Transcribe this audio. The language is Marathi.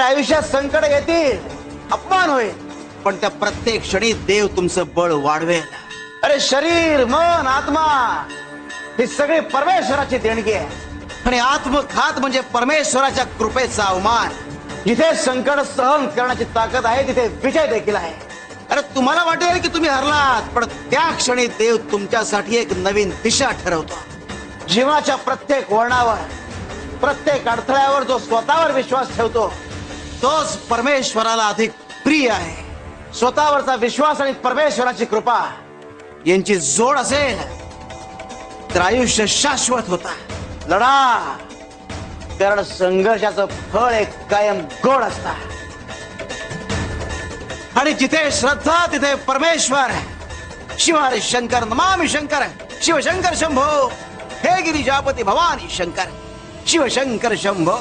अरे आयुष्यात संकट येतील, अपमान होईल, पण त्या प्रत्येक क्षणी देव तुमचं बळ वाढवेल. अरे शरीर मन आत्मा ही सगळी परमेश्वराची देणगी आहे. आणि आत्मघात म्हणजे परमेश्वराच्या कृपेचा अवमान. जिथे संकट सहन करण्याची ताकद आहे तिथे विजय देखील आहे. अरे तुम्हाला वाटेल की तुम्ही हरलात, पण त्या क्षणी देव तुमच्यासाठी एक नवीन दिशा ठरवतो. जीवनाच्या प्रत्येक वळणावर, प्रत्येक अडथळ्यावर जो स्वतःवर विश्वास ठेवतो तोच परमेश्वराला अधिक प्रिय आहे. स्वतःवरचा विश्वास आणि परमेश्वराची कृपा यांची जोड असेल तर आयुष्य शाश्वत होता. लढा, कारण संघर्षाचं फळ एक कायम गोड असतं. आणि जिथे श्रद्धा तिथे परमेश्वर. शिव हरी शंकर नमामि शंकर, शिवशंकर शंभो, हे गिरिजापती भवानी शंकर, शिवशंकर शंभो.